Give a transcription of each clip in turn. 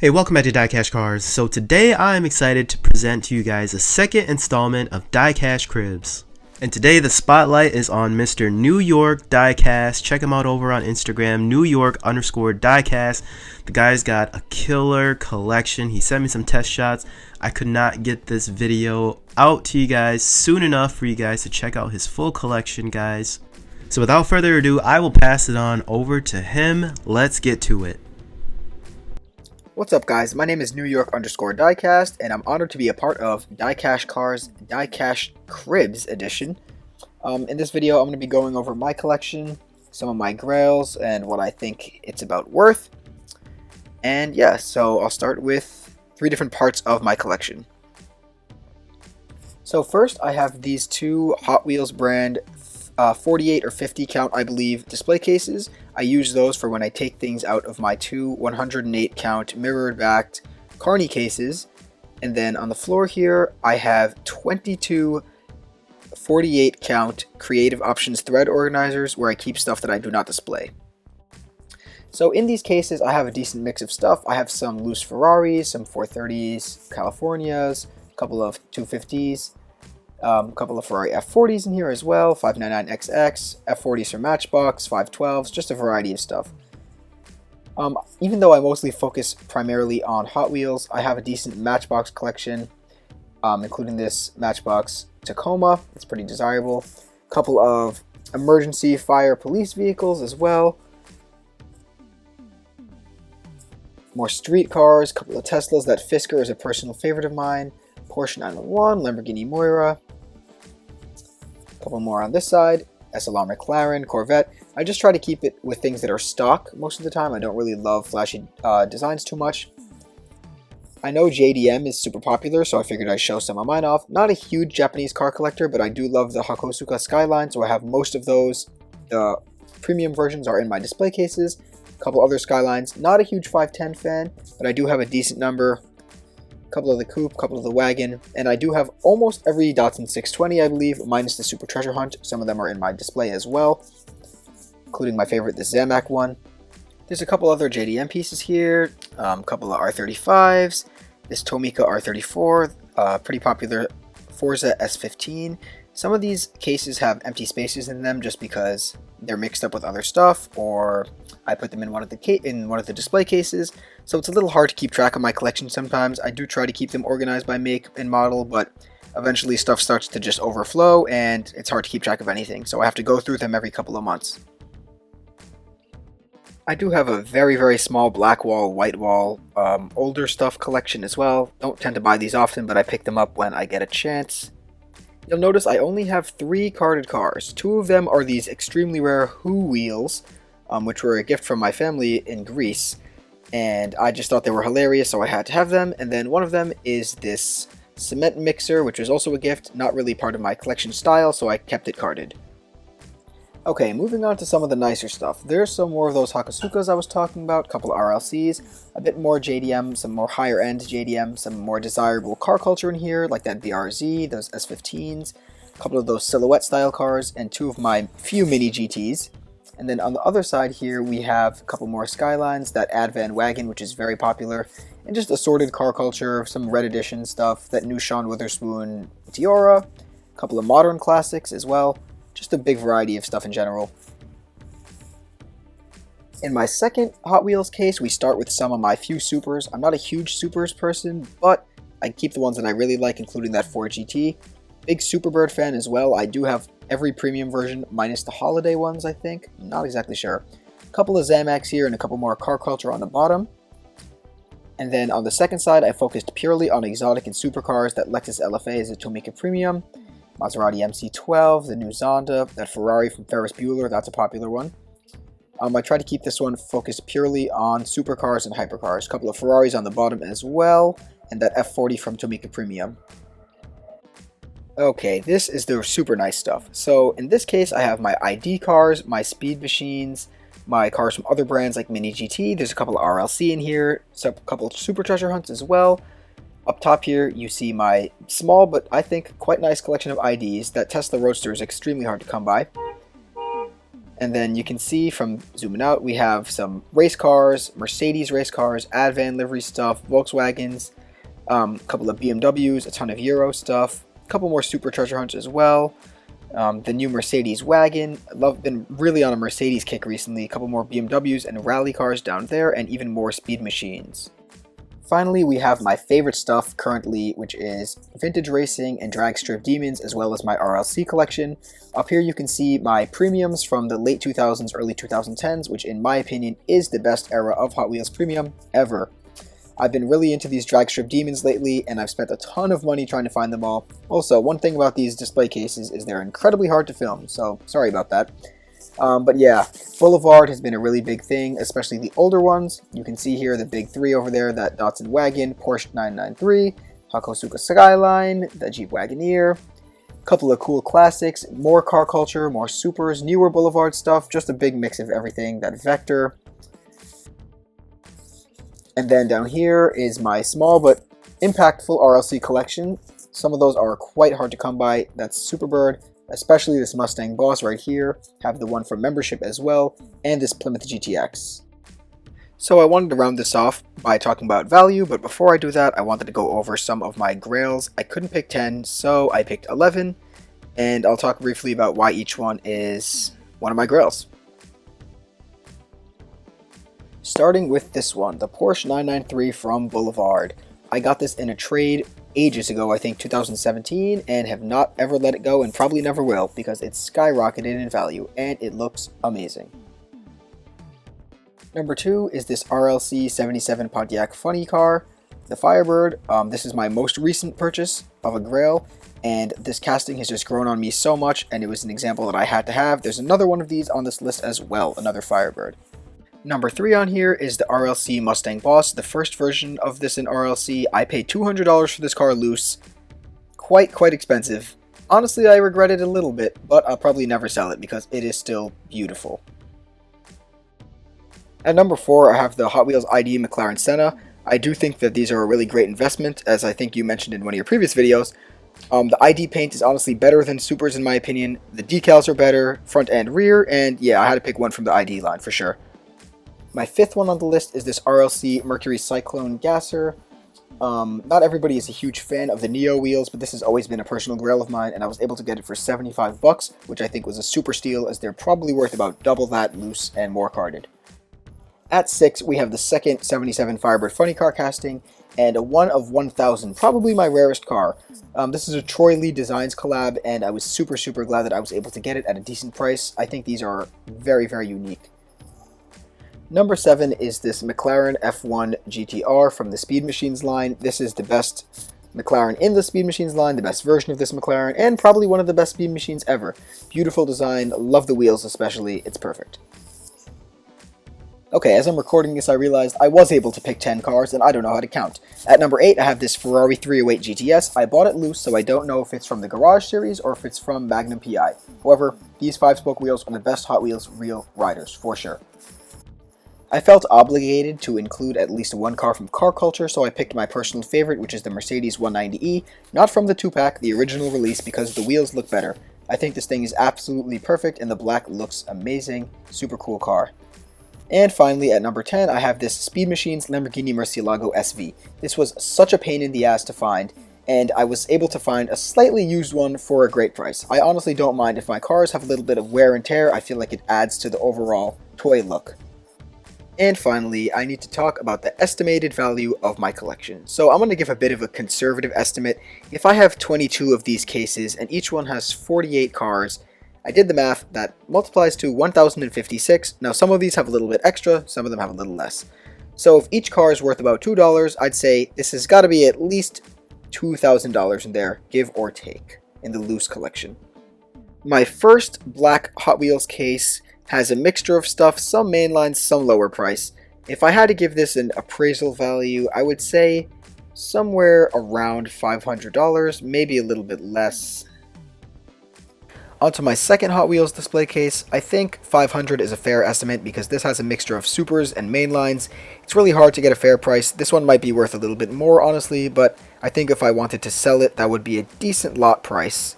Hey, welcome back to DieCash Cars. So today I'm excited to present to you guys a second installment of DieCash Cribs. And today the spotlight is on Mr. New York Diecast. Check him out over on Instagram, New York_Diecast. The guy's got a killer collection. He sent me some test shots. I could not get this video out to you guys soon enough for you guys to check out his full collection, guys. So without further ado, I will pass it on over to him. Let's get to it. What's up, guys? My name is New York_Diecast, and I'm honored to be a part of DieCash Cars DieCash Cribs edition. In this video, I'm going to be going over my collection, some of my grails, and what I think it's about worth. And yeah, so I'll start with 3 different parts of my collection. So first, I have these 2 Hot Wheels brand 48 or 50 count, I believe, display cases. I use those for when I take things out of my 2 108 count mirrored backed Carney cases. And then on the floor here, I have 22 48 count Creative Options thread organizers where I keep stuff that I do not display. So in these cases, I have a decent mix of stuff. I have some loose Ferraris, some 430s, Californias, a couple of 250s, a couple of Ferrari F40s in here as well, 599XX, F40s from Matchbox, 512s, just a variety of stuff. Even though I mostly focus primarily on Hot Wheels, I have a decent Matchbox collection, including this Matchbox Tacoma. It's pretty desirable. A couple of emergency fire police vehicles as well. More street cars, a couple of Teslas. That Fisker is a personal favorite of mine. Porsche 911, Lamborghini Moira. A couple more on this side. SLR McLaren, Corvette. I just try to keep it with things that are stock most of the time. I don't really love flashy designs too much. I know JDM is super popular, so I figured I'd show some of mine off. Not a huge Japanese car collector, but I do love the Hakosuka Skyline, so I have most of those. The premium versions are in my display cases. A couple other Skylines. Not a huge 510 fan, but I do have a decent number. Couple of the coupe, couple of the wagon, and I do have almost every Datsun 620, I believe, minus the Super Treasure Hunt. Some of them are in my display as well, including my favorite, the Zamac one. There's a couple other JDM pieces here, a couple of R35s, this Tomica R34, pretty popular Forza S15. Some of these cases have empty spaces in them just because they're mixed up with other stuff, or I put them in one of the display cases, so it's a little hard to keep track of my collection sometimes. I do try to keep them organized by make and model, but eventually stuff starts to just overflow and it's hard to keep track of anything, so I have to go through them every couple of months. I do have a very, very small black wall, white wall, older stuff collection as well. Don't tend to buy these often, but I pick them up when I get a chance. You'll notice I only have 3 carded cars. 2 of them are these extremely rare hotwheels, which were a gift from my family in Greece, and I just thought they were hilarious, so I had to have them. And then one of them is this cement mixer, which was also a gift, not really part of my collection style, so I kept it carded. Okay, moving on to some of the nicer stuff. There's some more of those Hakosukas I was talking about, a couple of RLCs, a bit more JDM, some more higher end JDM, some more desirable car culture in here, like that BRZ, those S15s, a couple of those silhouette style cars, and 2 of my few mini GTs. And then on the other side here, we have a couple more Skylines, that Advan wagon, which is very popular, and just assorted car culture, some Red Edition stuff, that new Sean Witherspoon Tiara, a couple of modern classics as well. Just a big variety of stuff in general. In my second Hot Wheels case, we start with some of my few supers. I'm not a huge supers person, but I keep the ones that I really like, including that Ford GT. Big Superbird fan as well. I do have every premium version, minus the holiday ones, I think. Not exactly sure. A couple of Zamacs here and a couple more car culture on the bottom. And then on the second side, I focused purely on exotic and supercars. That Lexus LFA is a Tomica Premium. Maserati MC12, the new Zonda, that Ferrari from Ferris Bueller, that's a popular one. I try to keep this one focused purely on supercars and hypercars. A couple of Ferraris on the bottom as well, and that F40 from Tomica Premium. Okay, this is the super nice stuff. So in this case, I have my ID cars, my speed machines, my cars from other brands like Mini GT. There's a couple of RLC in here, so a couple of Super Treasure Hunts as well. Up top here, you see my small, but I think quite nice collection of IDs. That Tesla Roadster is extremely hard to come by. And then you can see from zooming out, we have some race cars, Mercedes race cars, Advan livery stuff, Volkswagens, a couple of BMWs, a ton of Euro stuff, a couple more Super Treasure Hunts as well. The new Mercedes wagon. I've been really on a Mercedes kick recently. A couple more BMWs and rally cars down there, and even more speed machines. Finally, we have my favorite stuff currently, which is vintage racing and drag strip demons, as well as my RLC collection. Up here you can see my premiums from the late 2000s, early 2010s, which in my opinion is the best era of Hot Wheels premium ever. I've been really into these drag strip demons lately, and I've spent a ton of money trying to find them all. Also, one thing about these display cases is they're incredibly hard to film, so sorry about that. But yeah, Boulevard has been a really big thing, especially the older ones. You can see here the big three over there, that Datsun wagon, Porsche 993, Hakosuka Skyline, the Jeep Wagoneer. A couple of cool classics, more car culture, more supers, newer Boulevard stuff, just a big mix of everything, that Vector. And then down here is my small but impactful RLC collection. Some of those are quite hard to come by. That's Superbird, especially this Mustang Boss right here. Have the one for membership as well, and this Plymouth GTX. So I wanted to round this off by talking about value, but before I do that, I wanted to go over some of my grails. I couldn't pick 10, so I picked 11, and I'll talk briefly about why each one is one of my grails. Starting with this one, the Porsche 993 from Boulevard. I got this in a trade ages ago, I think 2017, and have not ever let it go and probably never will because it's skyrocketed in value and it looks amazing. Number 2 is this RLC 77 Pontiac funny car, the Firebird. This is my most recent purchase of a grail, and this casting has just grown on me so much, and it was an example that I had to have. There's another one of these on this list as well, another Firebird. Number 3 on here is the RLC Mustang Boss, the first version of this in RLC. I paid $200 for this car loose. Quite expensive. Honestly, I regret it a little bit, but I'll probably never sell it because it is still beautiful. At number 4, I have the Hot Wheels ID McLaren Senna. I do think that these are a really great investment, as I think you mentioned in one of your previous videos. The ID paint is honestly better than Supers in my opinion. The decals are better, front and rear, and yeah, I had to pick one from the ID line for sure. My 5th one on the list is this RLC Mercury Cyclone Gasser. Not everybody is a huge fan of the Neo wheels, but this has always been a personal grail of mine, and I was able to get it for 75 bucks, which I think was a super steal, as they're probably worth about double that loose and more carded. At 6, we have the second 77 Firebird funny car casting, and a 1 of 1,000, probably my rarest car. This is a Troy Lee Designs collab, and I was super glad that I was able to get it at a decent price. I think these are very unique. Number 7 is this McLaren F1 GTR from the Speed Machines line. This is the best McLaren in the Speed Machines line, the best version of this McLaren, and probably one of the best Speed Machines ever. Beautiful design, love the wheels especially, it's perfect. Okay, as I'm recording this, I realized I was able to pick 10 cars, and I don't know how to count. At number 8, I have this Ferrari 308 GTS. I bought it loose, so I don't know if it's from the Garage series or if it's from Magnum PI. However, these 5-spoke wheels are the best Hot Wheels real riders, for sure. I felt obligated to include at least one car from car culture, so I picked my personal favorite, which is the Mercedes 190E, not from the 2-pack, the original release, because the wheels look better. I think this thing is absolutely perfect, and the black looks amazing. Super cool car. And finally, at number 10, I have this Speed Machines Lamborghini Murcielago SV. This was such a pain in the ass to find, and I was able to find a slightly used one for a great price. I honestly don't mind if my cars have a little bit of wear and tear. I feel like it adds to the overall toy look. And finally, I need to talk about the estimated value of my collection. So I'm going to give a bit of a conservative estimate. If I have 22 of these cases and each one has 48 cars, I did the math, that multiplies to 1,056. Now some of these have a little bit extra, some of them have a little less. So if each car is worth about $2, I'd say this has got to be at least $2,000 in there, give or take, in the loose collection. My first black Hot Wheels case has a mixture of stuff, some mainline, some lower price. If I had to give this an appraisal value, I would say somewhere around $500, maybe a little bit less. Onto my second Hot Wheels display case, I think $500 is a fair estimate because this has a mixture of supers and mainlines. It's really hard to get a fair price. This one might be worth a little bit more, honestly, but I think if I wanted to sell it, that would be a decent lot price.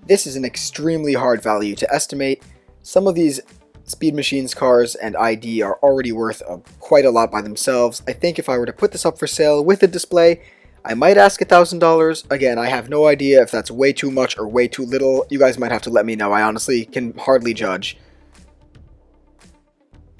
This is an extremely hard value to estimate. Some of these Speed Machines cars and ID are already worth quite a lot by themselves. I think if I were to put this up for sale with a display, I might ask $1,000. Again, I have no idea if that's way too much or way too little. You guys might have to let me know. I honestly can hardly judge.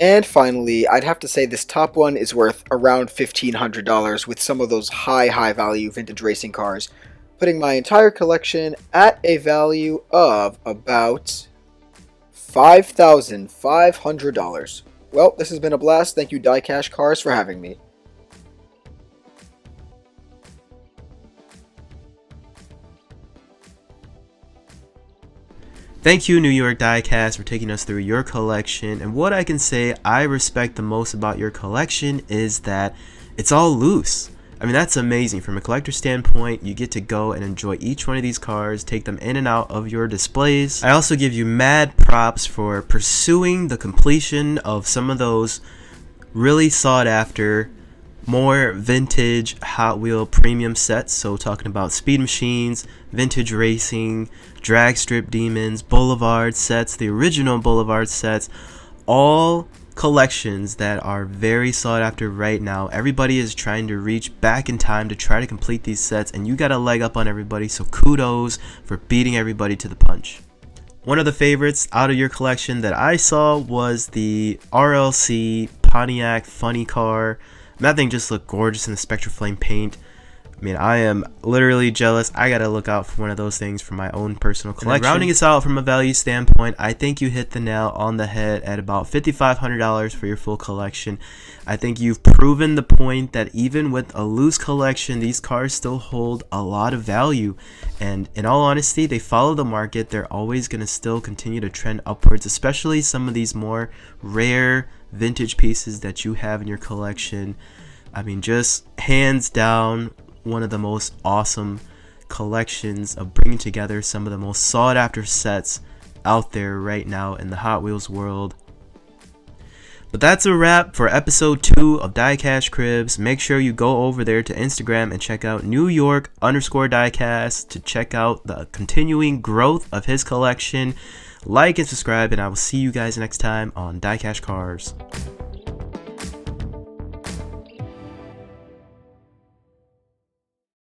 And finally, I'd have to say this top one is worth around $1,500 with some of those high value vintage racing cars, putting my entire collection at a value of about $5,500. Well, this has been a blast. Thank you, DieCash Cars, for having me. Thank you, New York Diecast, for taking us through your collection. And what I can say I respect the most about your collection is that it's all loose. I mean, that's amazing. From a collector standpoint, you get to go and enjoy each one of these cars, take them in and out of your displays. I also give you mad props for pursuing the completion of some of those really sought after, more vintage Hot Wheel premium sets. So talking about Speed Machines, vintage racing, dragstripdemons, Boulevard sets, the original Boulevard sets, all collections that are very sought after right now. Everybody is trying to reach back in time to try to complete these sets, and you got a leg up on everybody, so kudos for beating everybody to the punch. One of the favorites out of your collection that I saw was the RLC Pontiac funny car. That thing just looked gorgeous in the Spectra Flame paint. I mean, I am literally jealous. I gotta look out for one of those things for my own personal collection. Rounding us out from a value standpoint, I think you hit the nail on the head at about $5,500 for your full collection. I think you've proven the point that even with a loose collection, these cars still hold a lot of value. And in all honesty, they follow the market. They're always gonna still continue to trend upwards, especially some of these more rare vintage pieces that you have in your collection. I mean, just hands down, one of the most awesome collections of bringing together some of the most sought after sets out there right now in the Hot Wheels world. But that's a wrap for episode 2 of DieCash Cribs. Make sure you go over there to Instagram and check out New York_Diecast to check out the continuing growth of his collection. Like and subscribe, and I will see you guys next time on DieCash Cars.